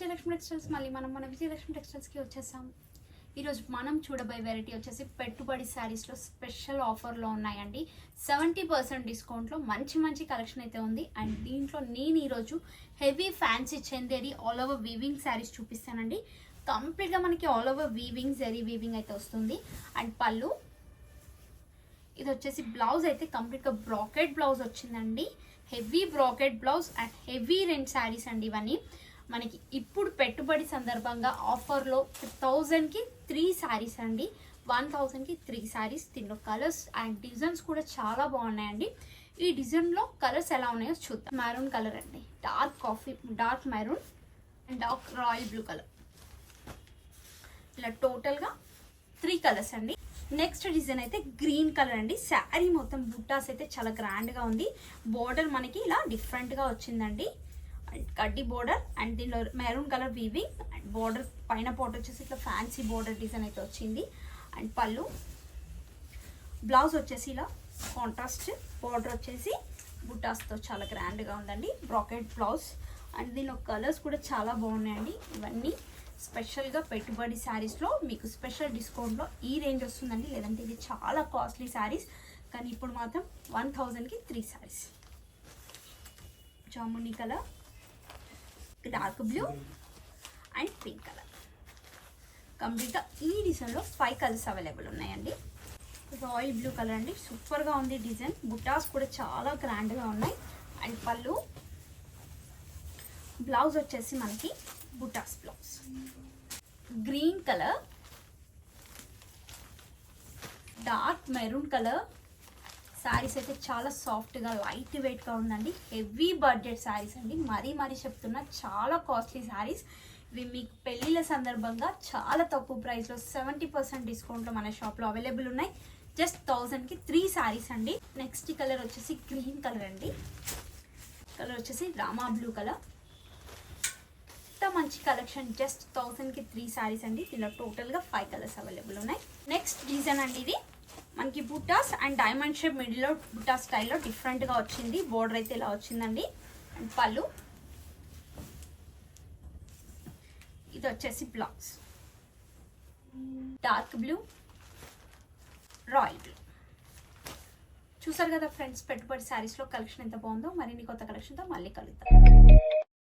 Vijayalakshmi textiles మళ్ళీ మన విజయలక్ష్మి టెక్స్టైల్స్కి వచ్చేసాం. ఈరోజు మనం చూడబోయే వెరైటీ వచ్చేసి పెట్టుబడి శారీస్లో స్పెషల్ ఆఫర్లో ఉన్నాయండి. 70% డిస్కౌంట్లో మంచి కలెక్షన్ అయితే ఉంది. అండ్ దీంట్లో నేను ఈరోజు heavy fancy Chanderi all over weaving saris చూపిస్తానండి. కంప్లీట్గా మనకి all over weaving zari weaving అయితే వస్తుంది. అండ్ పళ్ళు ఇది వచ్చేసి బ్లౌజ్ అయితే కంప్లీట్గా బ్రాకెట్ బ్లౌజ్ వచ్చిందండి. Heavy bracket blouse and heavy rent saris అండి. ఇవన్నీ మనకి ఇప్పుడు పెట్టుబడి సందర్భంగా ఆఫర్లో 1000కి 3 శారీస్ అండి. 1000కి 3 శారీస్. దీనిలో కలర్స్ అండ్ డిజైన్స్ కూడా చాలా బాగున్నాయండి. ఈ డిజైన్లో కలర్స్ ఎలా ఉన్నాయో చూద్దాం. మెరూన్ కలర్ అండి, dark maroon and dark royal blue colour, ఇలా టోటల్గా 3 కలర్స్ అండి. నెక్స్ట్ డిజైన్ అయితే గ్రీన్ కలర్ అండి. శారీ మొత్తం బుట్టాస్ అయితే చాలా గ్రాండ్గా ఉంది. బోర్డర్ మనకి ఇలా డిఫరెంట్గా వచ్చిందండి. కడ్డీ బోర్డర్ అండ్ దీనిలో maroon colour weaving and border పైన బోర్డర్ వచ్చేసి ఇట్లా ఫ్యాన్సీ బోర్డర్ డిజైన్ అయితే వచ్చింది. అండ్ పళ్ళు బ్లౌజ్ వచ్చేసి ఇలా కాంట్రాస్ట్ బోర్డర్ వచ్చేసి బుట్టాస్తో చాలా గ్రాండ్గా ఉందండి. బ్రాకెట్ బ్లౌజ్ అండ్ దీనిలో కలర్స్ కూడా చాలా బాగున్నాయండి. ఇవన్నీ స్పెషల్గా పెట్టుబడి శారీస్లో మీకు స్పెషల్ డిస్కౌంట్లో ఈ రేంజ్ వస్తుందండి. లేదంటే ఇది చాలా కాస్ట్లీ శారీస్, కానీ ఇప్పుడు మాత్రం 1000కి 3 saris. Jamuni colour, dark blue and pink colour. కంప్లీట్గా ఈ డిజైన్లో 5 కలర్స్ అవైలబుల్ ఉన్నాయండి. రాయల్ బ్లూ కలర్ అండి, సూపర్గా ఉంది డిజైన్. బుటాస్ కూడా చాలా గ్రాండ్గా ఉన్నాయి. అండ్ పళ్ళు బ్లౌజ్ వచ్చేసి మనకి బుటాస్ blouse. Green colour, dark maroon colour. Saris అయితే చాలా సాఫ్ట్గా లైట్ వెయిట్గా ఉందండి. హెవీ బడ్జెట్ శారీస్ అండి. మరీ చెప్తున్నా, చాలా కాస్ట్లీ శారీస్. ఇవి మీకు పెళ్ళిళ్ళ సందర్భంగా చాలా తక్కువ ప్రైస్లో 70% డిస్కౌంట్లో మన షాప్లో అవైలబుల్ ఉన్నాయి. జస్ట్ 1000కి 3 శారీస్ అండి. నెక్స్ట్ కలర్ వచ్చేసి గ్రీన్ కలర్ అండి. కలర్ వచ్చేసి రామా బ్లూ కలర్. ఇంత మంచి కలెక్షన్ జస్ట్ 1000కి 3 శారీస్ అండి. దీనిలో టోటల్గా 5 కలర్స్ అవైలబుల్ ఉన్నాయి. నెక్స్ట్ డిజైన్ అండి, ఇది మనకి బుట్టాస్ అండ్ డైమండ్ షేప్ మిడిల్లో బుట్టా స్టైల్లో డిఫరెంట్గా వచ్చింది. బోర్డర్ అయితే ఇలా వచ్చిందండి. అండ్ పళ్ళు ఇది వచ్చేసి blouse dark blue, royal blue. చూసారు కదా ఫ్రెండ్స్, పెట్టుబడి శారీస్లో కలెక్షన్ ఎంత బాగుందో. మరిన్ని కొత్త కలెక్షన్తో మళ్ళీ కలుద్దాం.